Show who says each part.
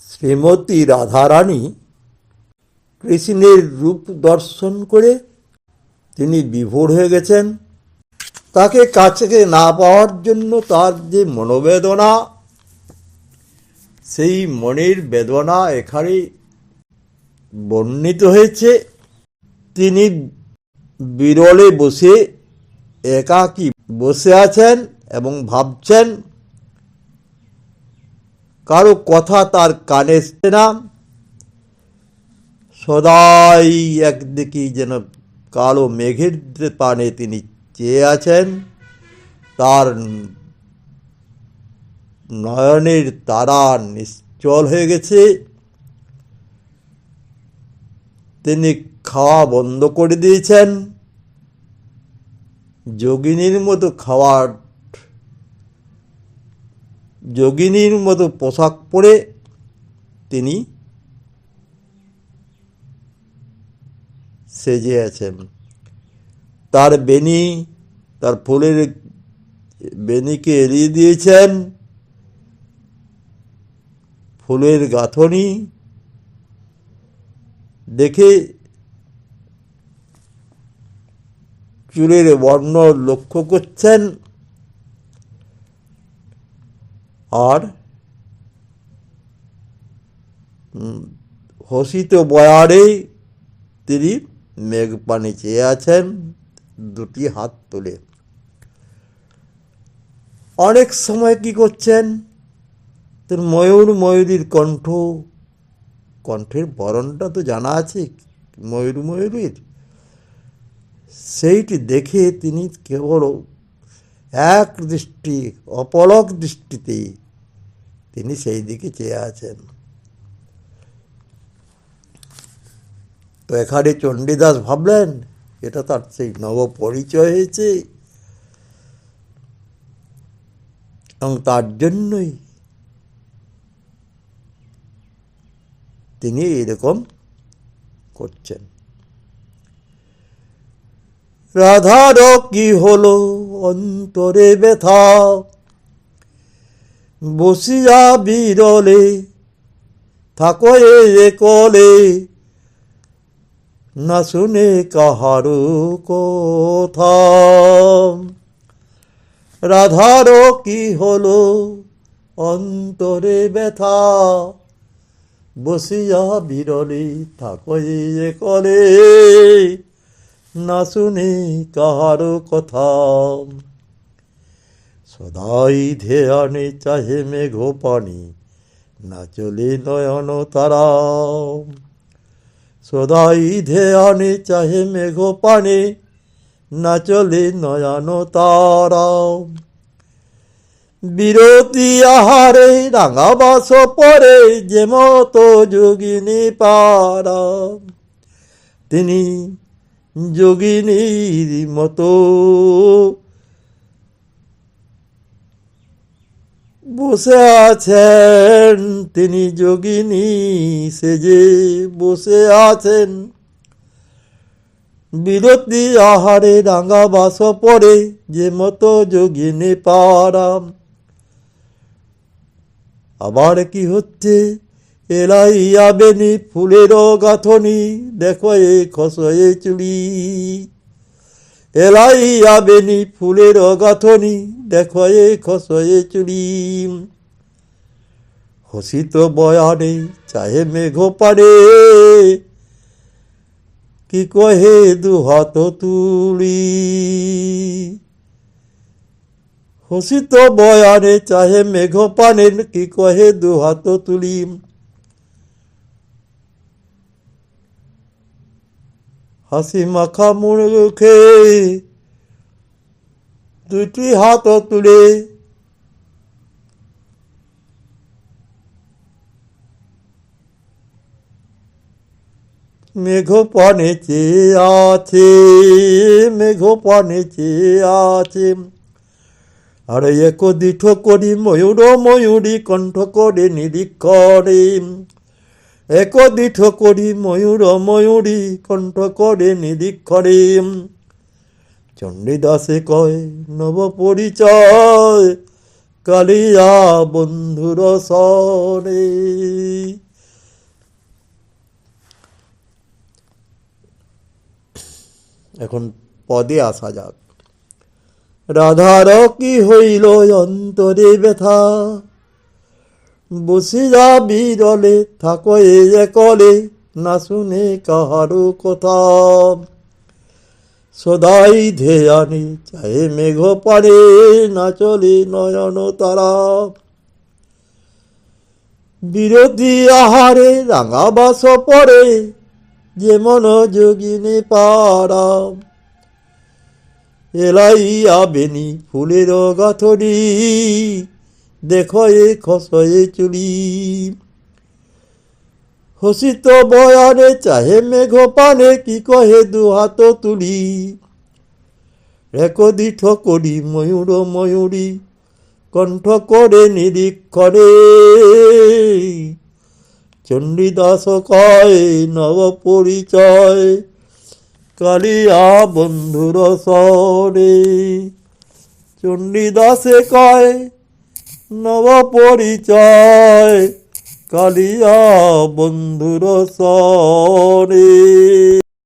Speaker 1: শ্রীমতী রাধারানী কৃষ্ণের রূপ দর্শন করে তিনি বিভোর হয়ে গেছেন। তাকে কাছে না পাওয়ার জন্য তার যে মনোবেদনা, সেই মনের বেদনা এখানে বর্ণিত হয়েছে। তিনি বিরলে বসে একাকী বসে আছেন এবং ভাবছেন। কারো কথা তার কানে আসছে না। সদাই একদিকে যেন কালো মেঘের পানে তিনি চেয়ে আছেন। তার নয়নের তারা নিশ্চল হয়ে গেছে। তিনি খাওয়া বন্ধ করে দিয়েছেন। যোগিনীর মতো খাওয়ার, যোগিনীর মতো পোশাক পরে তিনি সেজে আছেন। তার বেনি, তার ফুলের বেনিকে এড়িয়ে দিয়েছেন। ফুলের গাঁথনি দেখে চুলের বর্ণ লক্ষ্য করছেন। আর হসিত বয়ারে তিনি মেঘ পানে চেয়ে আছেন দুটি হাত তুলে। অনেক সময় কি করছেন, তোর ময়ূর ময়ূরীর কণ্ঠ, কণ্ঠের বরণটা তো জানা আছে ময়ূর ময়ূরীর, সেইটি দেখে তিনি কেবল এক দৃষ্টি, অপলক দৃষ্টিতে তিনি সেই দিকে চেয়ে আছেন। তো এখানে চণ্ডীদাস ভাবলেন এটা তার সেই নব পরিচয় হয়েছে এবং তার জন্যই তিনি এরকম করছেন। রাধার কি হলো অন্তরে ব্যথা, বসিয়া বিরলে থাকো এ কলে, না শুনে কাহারো কথা। রাধার কি হলো অন্তরে ব্যথা, বসিয়া বিরলে থাকো এ কলে, না শুনে কাহারো কথা। সদাই ধ্যানে চাহে মেঘ পানি, না চলে নয়ন তারা। সদাই ধ্যানে চাহে মেঘ পানে, না চলে নয়ন তারা। বিরতি আহারে রাঙা বাস পরে যে মতো যোগিনী পারা। তিনি যোগিনীর মতো বসে আছেন, তিনি যোগিনী সেজে বসে আছেন। বিরতি আহারে রাঙা বাস পরে যে মতো যোগিনী পারা। আবার কি হচ্ছে, এলাইয়া বেনি ফুলের গাঁথনি, দেখো এ খসয়ে চুড়ি। এলাইয়া বেনি ফুলের গাঁথনি, দেখো এ খসয়ে চুড়ি। হসিত বয়ানে চাহে মেঘ পানে, কি কহে দুহাত তুলি। হসিত বয়ানে চাহে মেঘ পানে, কি কহে দুহাত তুলি। হাসি মাখা মুখে দুটি হাত তুলে মেঘ পানে চেয়ে আছে, মেঘ পানে চেয়ে আছে। আর এক দীঠ করি ময়ূর ময়ূরী কণ্ঠ করে নিরীক্ষণে। এক দীঠ করি ময়ূর ময়ূরী কণ্ঠ করে নিরীক্ষণে। চণ্ডীদাসে কয় নব পরিচয়, কালিয়া বন্ধুর সনে। এখন পদে আসা যাক। রাধার কি হইল অন্তরে ব্যথা, বসিয়া বিরলে থাকো এ কলে, না শুনে কাহারো কথা। সদাই ধেয়ানি চাহে মেঘ পারে, না চলে নয়ন তারা। বিরোধী আহারে রাঙা বাস পরে, যেমন যোগিনী পারা। এলাইয়া বেনি ফুলের গাথরি, দেখো এ খসয়ে চুলি। হসিত বয়ানে চাহে মেঘ পানে, কি কহে দুহাত তুলি। রেকদি ঠকরি ময়ূর ময়ূরী, কণ্ঠ করে নিরীক্ষণে। চণ্ডীদাস কয় নব পরিচয়, কালিয়া বন্ধুর সরে। চণ্ডীদাসে কয় নব পরিচয়, কালিয়া বন্ধুর সরে।